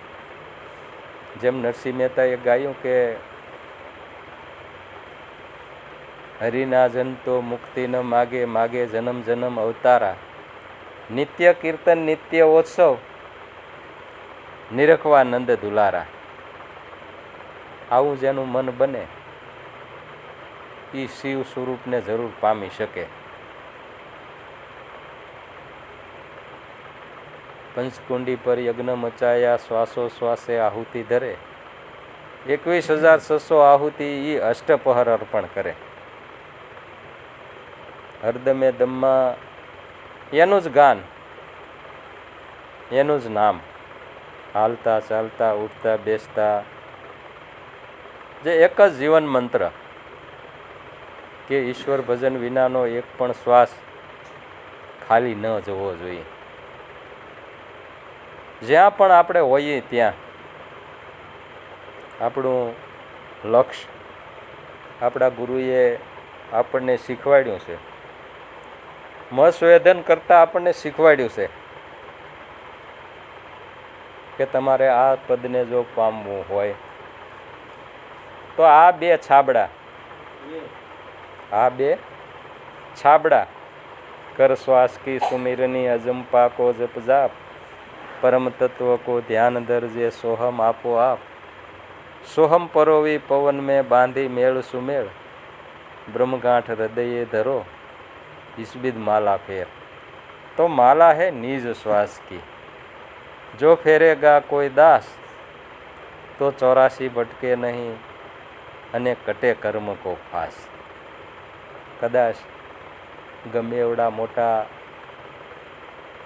જેમ નરસિંહ મહેતાએ ગાયું કે હરિના જન તો મુક્તિ ન માગે, માગે જન્મ જન્મ અવતારા, નિત્ય કીર્તન નિત્ય ઓત્સવ, નિરખવા નંદ દુલારા. આવું જેનું મન બને એ શિવ સ્વરૂપને જરૂર પામી શકે. પંચકુંડી પર યજ્ઞ મચાયા, શ્વાસો શ્વાસે આહુતિ ધરે, 21,600 આહુતિ એ અષ્ટપહર અર્પણ કરે. હરદમે દમમાં એનું જ ગાન, એનું જ નામ, હાલતા ચાલતા ઉઠતા બેસતા, જે એક જ જીવન મંત્ર કે ઈશ્વર ભજન વિનાનો એક પણ શ્વાસ ખાલી ન જવો જોઈએ. જ્યાં પણ આપણે હોઈએ ત્યાં આપણું લક્ષ્ય આપણા ગુરુએ આપણને શીખવાડ્યું છે, મસ્વેદન કરતાં આપણને શીખવાડ્યું છે કે તમારે આ પદને જો પામવું હોય તો આ બે છાબડા કર શ્વાસ કી સુમિરની અજંપા કો જપ જાપ, પરમ તત્વ કો ધ્યાન દરજે સોહમ આપો આપ, સોહમ પરોવી પવન में बांधी मेल सुमेल, ब्रह्मगांठ हृदय धरो इसबिद माला फेर. तो माला है निज श्वास की, जो फेरेगा कोई दास तो 84 भटके नहीं અને કટે કર્મ કો ફાસ. કદાચ ગમે એવડા મોટા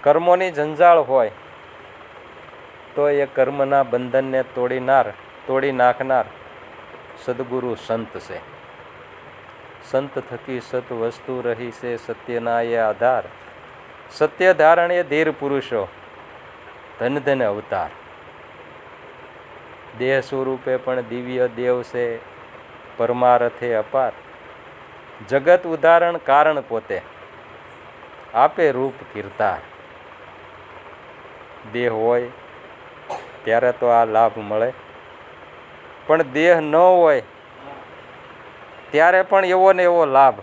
કર્મોની જંજાળ હોય તો એ કર્મના બંધનને તોડી નાખનાર સદગુરુ સંત છે. સંત થકી સત વસ્તુ રહી છે, સત્યના એ આધાર, સત્ય ધારણે ધીર પુરુષો ધન ધન અવતાર. દેહ સ્વરૂપે પણ દિવ્ય દેવ છે, પરમારથે અપાર, જગત ઉદાહરણ કારણ પોતે, આપે રૂપ કીર્તાર. દેહ હોય ત્યારે તો આ લાભ મળે, પણ દેહ ન હોય ત્યારે પણ એવો ને એવો લાભ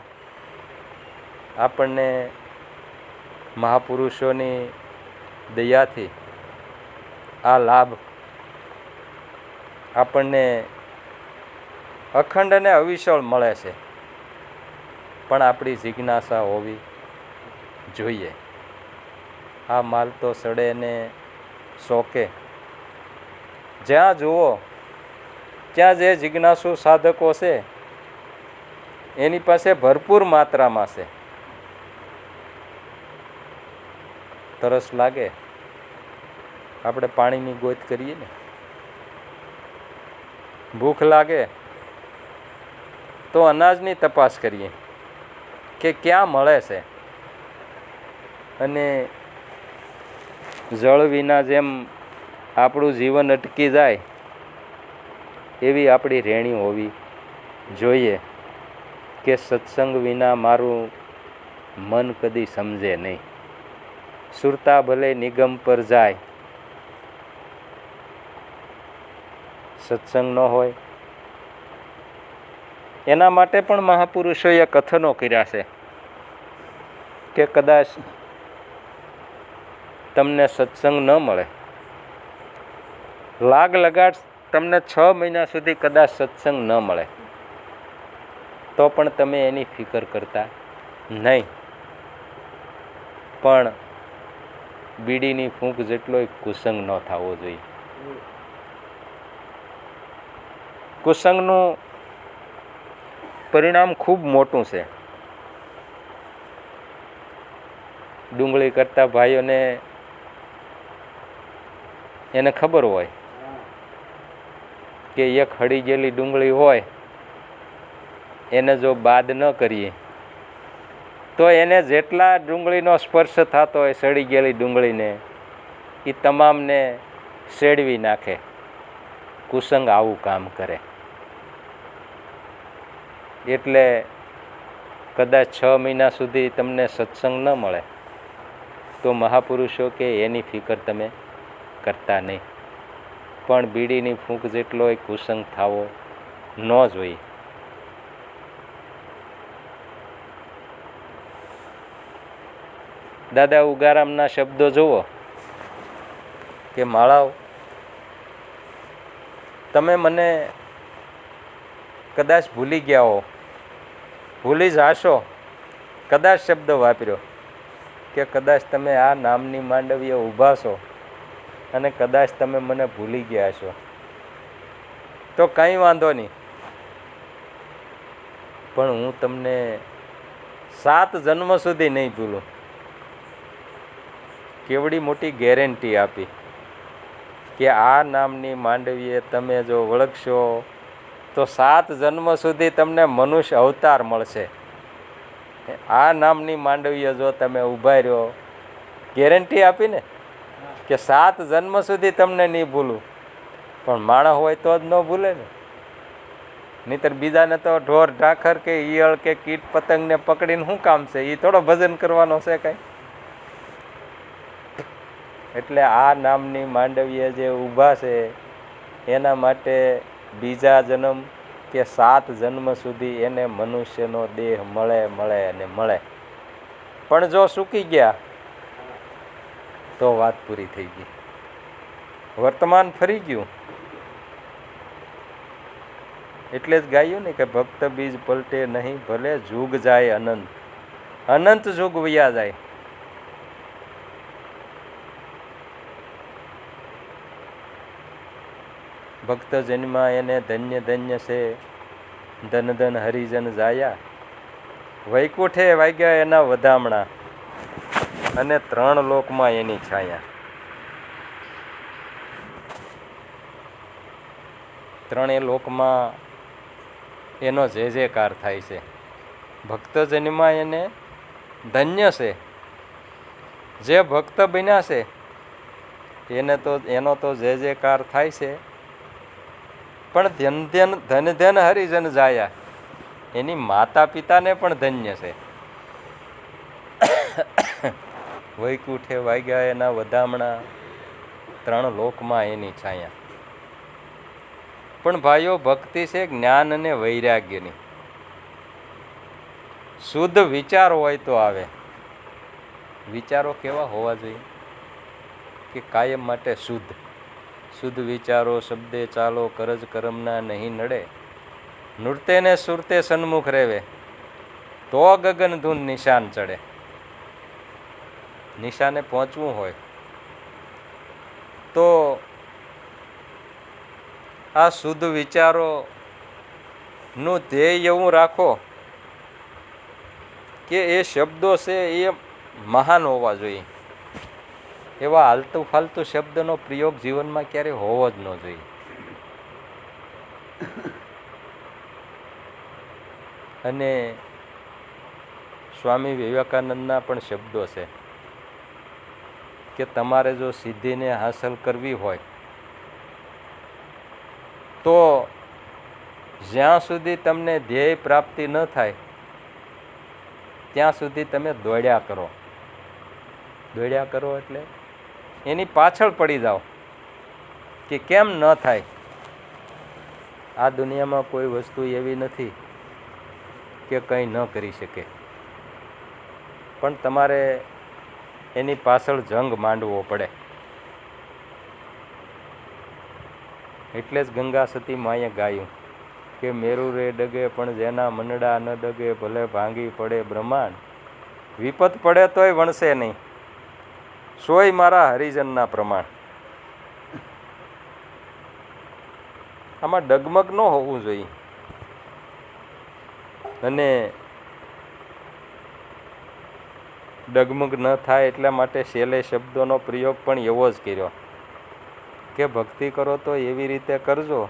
આપણને મહાપુરુષોની દયાથી આ લાભ આપણને અખંડ અને અવિચળ મળે છે. પણ આપણી જિજ્ઞાસા હોવી જોઈએ. આ માલ તો સડે ને શોકે. જ્યાં જુઓ ત્યાં જે જિજ્ઞાસુ સાધકો છે એની પાસે ભરપૂર માત્રામાં છે. તરસ લાગે આપણે પાણીની ગોત કરીએ ને, ભૂખ લાગે તો અનાજની તપાસ કરીએ કે ક્યાં મળે છે. અને જળ વિના જેમ આપણું જીવન અટકી જાય એવી આપણી રેણી હોવી જોઈએ કે સત્સંગ વિના મારું મન કદી સમજે નહીં. સુરતા ભલે નિગમ પર જાય, સત્સંગ ન હોય. એના માટે પણ મહાપુરુષોએ કથનો કર્યા છે કે કદાચ તમને સત્સંગ ન મળે, લાગ લગાડ તમને 6 મહિના સુધી કદાચ સત્સંગ ન મળે તો પણ તમે એની ફિકર કરતા નહીં. પણ બીડીની ફૂંક જેટલોય કુસંગ ન થવો જોઈએ. કુસંગનું પરિણામ ખૂબ મોટું છે. ડુંગળી કરતા ભાઈઓને એને ખબર હોય કે એક હળી ગયેલી ડુંગળી હોય એને જો બાદ ન કરીએ તો એને જેટલા ડુંગળીનો સ્પર્શ થતો હોય સડી ગયેલી ડુંગળીને એ તમામને શેડવી નાખે. કુસંગ આવું કામ કરે. એટલે કદાચ 6 મહિના સુધી તમને સત્સંગ ન મળે તો મહાપુરુષો કે એની ફિકર તમે કરતા નહીં. પણ બીડીની ફૂંક જેટલોય કુસંગ થવો ન જોઈએ. દાદા ઉગારામના શબ્દો જુઓ કે માળાઓ, તમે મને કદાચ ભૂલી ગયા હો, ભૂલી જાશો, કદાચ શબ્દ વાપર્યો કે કદાચ તમે આ નામની માંડવીએ ઊભા છો અને કદાચ તમે મને ભૂલી ગયા છો, તો કંઈ વાંધો નહીં, પણ હું તમને 7 જન્મ સુધી નહીં ભૂલું. કેવડી મોટી ગેરંટી આપી કે આ નામની માંડવીએ તમે જો વળગશો તો 7 જન્મ સુધી તમને મનુષ્ય અવતાર મળશે. આ નામની માંડવીએ જો તમે ઊભા રહ્યો, ગેરંટી આપી ને કે 7 જન્મ સુધી તમને નહીં ભૂલું. પણ માણસ હોય તો જ ન ભૂલે ને, નહીંતર બીજાને તો ઢોર ઢાખર કે ઈયળ કે કીટ પતંગને પકડીને શું કામ છે? એ થોડો ભજન કરવાનો છે કાંઈ. એટલે આ નામની માંડવીએ જે ઊભા છે એના માટે બીજા જન્મ કે 7 જન્મ સુધી એને મનુષ્યનો દેહ મળે મળે અને મળે. પણ જો સૂકી ગયા તો વાત પૂરી થઈ ગઈ, વર્તમાન ફરી ગયું. એટલે જ ગાયું ને કે ભક્ત બીજ પલટે નહીં, ભલે જુગ જાય અનંત, અનંત જુગ વયા જાય. ભક્ત જન્મા એને ધન્ય ધન્ય છે, ધન ધન હરિજન જાયા. વૈકુંઠે વાગ્યા એના વધામણા અને 3 લોકમાં એની છાયા. 3 લોકમાં એનો જે જેકાર થાય છે. ભક્ત જન્મા એને ધન્ય છે, જે ભક્ત બન્યા છે એનો તો જે જેકાર થાય છે. પણ ધન ધન હરિજન જાયા, એની માતા પિતાને પણ ધન્ય છે. વૈકુંઠે વાગ્યા એના વધામણા, 3 લોકમાં એની છાયા. પણ ભાઈઓ, ભક્તિ છે જ્ઞાન અને વૈરાગ્યની. શુદ્ધ વિચાર હોય તો આવે. વિચારો કેવા હોવા જોઈએ? કે કાયમ માટે શુદ્ધ. શુદ્ધ વિચારો, શબ્દે ચાલો, કરજ કરમના નહીં નડે. નૃત્ય ને સુરતે સન્મુખ રહેવે, તો ગગન ધૂન નિશાન ચડે. નિશાને પહોંચવું હોય તો આ શુદ્ધ વિચારોનું ધ્યેય એવું રાખો કે એ શબ્દો છે એ મહાન હોવા જોઈએ. એવા હાલતું ફાલતું શબ્દનો પ્રયોગ જીવનમાં ક્યારેય હોવો જ ન જોઈએ. અને સ્વામી વિવેકાનંદના પણ શબ્દો છે કે તમારે જો સિદ્ધિને હાંસલ કરવી હોય તો જ્યાં સુધી તમને ધ્યેય પ્રાપ્તિ ન થાય ત્યાં સુધી તમે દોડ્યા કરો. દોડ્યા કરો એટલે એની પાછળ પડી જાઓ કે કેમ ન થાય. આ દુનિયામાં કોઈ વસ્તુ એવી નથી કે કંઈ ન કરી શકે, પણ તમારે એની પાછળ જંગ માંડવો પડે. એટલે જ ગંગા સતી માએ ગાયું કે મેરુ રે ડગે પણ જેના મનડા ન ડગે, ભલે ભાંગી પડે બ્રહ્માંડ, વિપત પડે તોય વણશે નહીં, સોય મારા હરિજનના પ્રમાણ. આમાં ડગમગ ન હોવું જોઈએ. અને ડગમગ ન થાય એટલા માટે છેલ્લે શબ્દોનો પ્રયોગ પણ એવો જ કર્યો કે ભક્તિ કરો તો એવી રીતે કરજો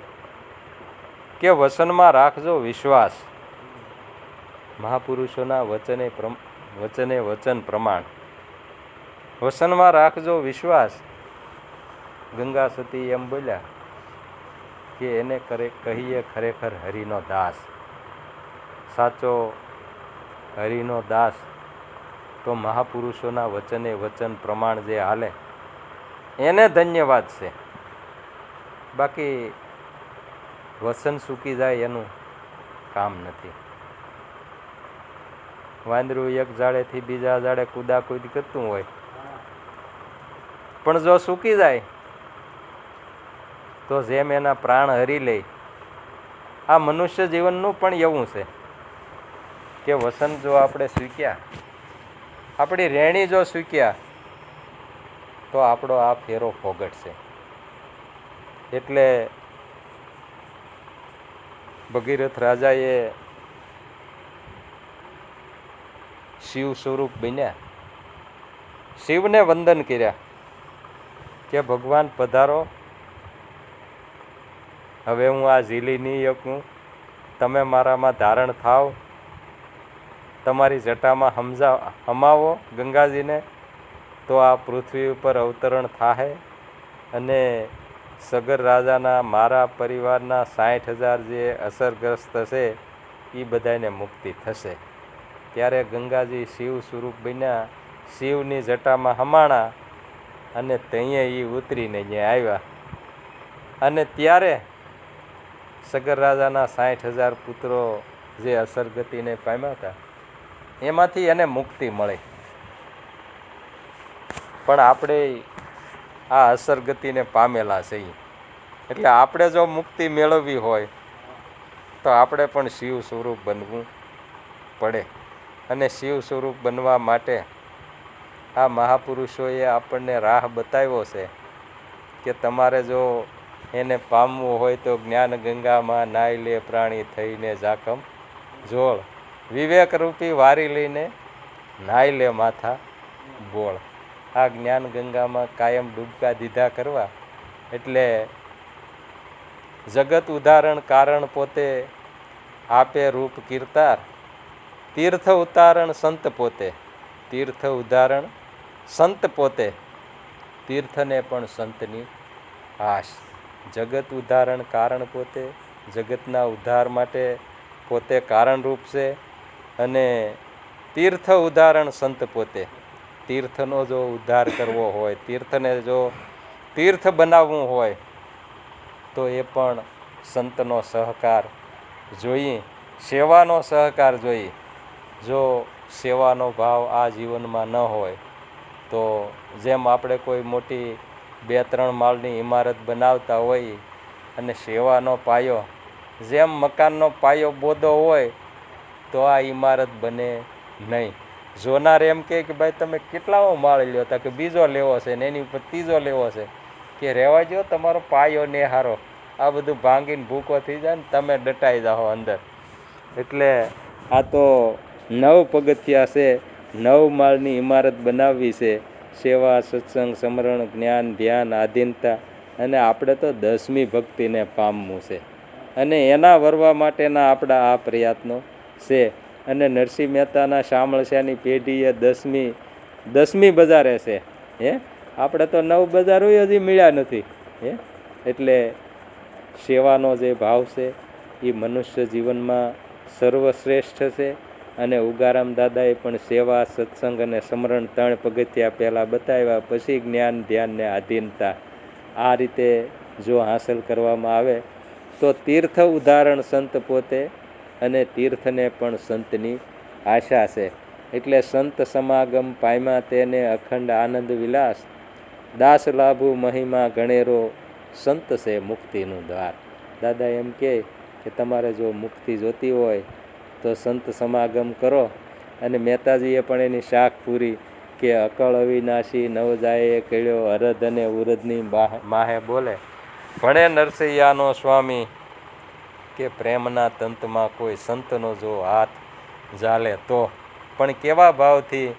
કે વચનમાં રાખજો વિશ્વાસ. મહાપુરુષોના વચને વચન પ્રમાણ. વચનમાં રાખજો વિશ્વાસ. ગંગા સતી એમ બોલ્યા કે એને કહીએ ખરેખર હરિનો દાસ. સાચો હરિનો દાસ તો મહાપુરુષોના વચન પ્રમાણ જે હાલે એને ધન્યવાદ છે. બાકી વસન સૂકી જાય એનું કામ નથી. વાંદરું એક ઝાડેથી બીજા ઝાડે કૂદાકૂદ કરતું હોય, પણ જો સૂકી જાય તો જેમ એના પ્રાણ હરી લે, આ મનુષ્ય જીવનનું પણ એવું છે કે વસન જો આપણે સૂક્યા, આપણી રેણી જો સૂક્યા, તો આપણો આ ફેરો ફોગટશે. એટલે ભગીરથ રાજાએ શિવ સ્વરૂપ બન્યા, શિવને વંદન કર્યા કે ભગવાન પધારો, હવે હું આ ઝીલી નહીં શકું, તમે મારામાં ધારણ થાવ, તમારી જટામાં હમાવો ગંગાજીને, તો આ પૃથ્વી ઉપર અવતરણ થાહે અને સગર રાજાના મારા પરિવારના 60,000 જે અસરગ્રસ્ત છે એ બધાને મુક્તિ થશે. ત્યારે ગંગાજી શિવ સ્વરૂપ બન્યા, શિવની જટામાં હમાણા અને ત્યાં એ ઉતરીને ત્યાં આવ્યા. અને ત્યારે સગર રાજાના 60,000 પુત્રો જે અસરગતિને પામ્યા હતા એમાંથી એને મુક્તિ મળી. પણ આપણે આ અસરગતિને પામેલા છીએ, એટલે આપણે જો મુક્તિ મેળવવી હોય તો આપણે પણ શિવ સ્વરૂપ બનવું પડે. અને શિવ સ્વરૂપ બનવા માટે આ મહાપુરુષોએ આપણને રાહ બતાવ્યો છે કે તમારે જો એને પામવું હોય તો જ્ઞાન ગંગામાં નાઈ લે પ્રાણી થઈને જાકમ જોળ, વિવેકરૂપી વારી લઈને નાઈ લે માથા બોળ. આ જ્ઞાન ગંગામાં કાયમ ડૂબકા દીધા કરવા. એટલે જગત ઉદાહરણ કારણ પોતે, આપે રૂપ કીર્તાર, તીર્થ ઉતારણ સંત પોતે. તીર્થ ઉદાહરણ સંત પોતે, તીર્થને પણ સંતની આશ. જગત ઉદાહરણ કારણ પોતે, જગતના ઉદ્ધાર માટે પોતે કારણરૂપ છે. અને તીર્થ ઉદાહરણ સંત પોતે. તીર્થનો જો ઉદ્ધાર કરવો હોય, તીર્થને જો તીર્થ બનાવવું હોય તો એ પણ સંતનો સહકાર જોઈએ, સેવાનો સહકાર જોઈએ. જો સેવાનો ભાવ આ જીવનમાં ન હોય તો જેમ આપણે કોઈ મોટી 2-3 માળની ઇમારત બનાવતા હોઈએ અને સેવાનો પાયો, જેમ મકાનનો પાયો બોધો હોય તો આ ઇમારત બને નહીં. જોનાર એમ કહે કે ભાઈ તમે કેટલામો માળ લ્યો હતા, કે બીજો લેવો છે ને એની ઉપર ત્રીજો લેવો છે, કે રહેવા જો તમારો પાયો ને હારો, આ બધું ભાંગીને ભૂકો થઈ જાય ને તમે ડટાઈ જાઓ અંદર. એટલે આ તો 9 પગથિયા છે, 9 માળની ઇમારત બનાવવી છે. સેવા, સત્સંગ, સમરણ, જ્ઞાન, ધ્યાન, આધીનતા, અને આપણે તો 10મી ભક્તિને પામવું છે. અને એના વરવા માટેના આપણા આ પ્રયત્નો છે. અને નરસિંહ મહેતાના શામળશાની પેઢીએ 10મી બજારે છે. આપણે તો 9 બજારો હજી મળ્યા નથી. એટલે સેવાનો જે ભાવ છે એ મનુષ્ય જીવનમાં સર્વશ્રેષ્ઠ છે. અને ઉગારામ દાદાએ પણ સેવા, સત્સંગ અને સમરણ 3 પગથિયા પહેલાં બતાવ્યા, પછી જ્ઞાન, ધ્યાન ને આધીનતા. આ રીતે જો હાંસલ કરવામાં આવે તો તીર્થ ઉદાહરણ સંત પોતે, અને તીર્થને પણ સંતની આશા છે. એટલે સંત સમાગમ પામ્યા તેને અખંડ આનંદ વિલાસ, દાસ લાભુ મહિમા ગણેરો, સંત છે મુક્તિનું દ્વાર. દાદા એમ કહે કે તમારે જો મુક્તિ જોતી હોય તો સંત સમાગમ કરો. અને મહેતાજીએ પણ એની શાખ પૂરી કે અકળ અવિનાશી નવ જાય કળ્યો, અરધ અને ઉરધની માહે બોલે, ભણે નરસૈયાનો સ્વામી, કે પ્રેમના તંતમાં કોઈ સંતનો જો હાથ ઝાલે તો. પણ કેવા ભાવથી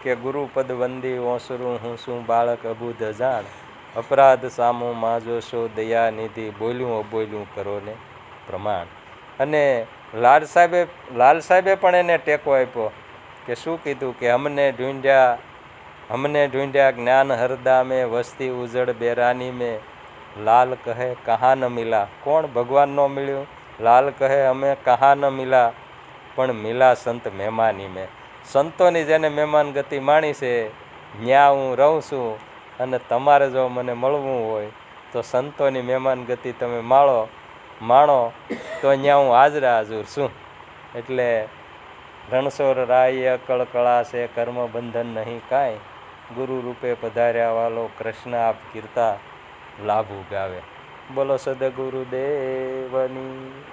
કે ગુરુપદ વંદી ઓસરું હું શું બાળક અબુધ અજાણ, અપરાધ સામું માજોશો દયા નિધિ, બોલ્યું અબોલ્યું કરો ને પ્રમાણ. અને લાલ સાહેબે પણ એને ટેકો આપ્યો કે શું કીધું કે અમને ઢૂંઢ્યા જ્ઞાન હરદા મેં, વસ્તી ઉજળ બેરાની મેં, લાલ કહે કહાં ન મિલા. કોણ? ભગવાન ન મળ્યું. લાલ કહે અમે કહાં ન મિલા, પણ મિલા સંત મહેમાની મેં. સંતોની જેને મહેમાન ગતિ માણી છે ત્યાં હું રહું છું. અને તમારે જો મને મળવું હોય તો સંતોની મહેમાન ગતિ તમે માણો તો અહીંયા હું હાજરા હાજર છું. એટલે રણછોડ રાય અકળ કળા છે, કર્મ બંધન નહીં કાંઈ, ગુરુ રૂપે પધાર્યા વાલો કૃષ્ણ આપ કીર્તા લાભુ ગાવે. બોલો સદગુરુદેવની.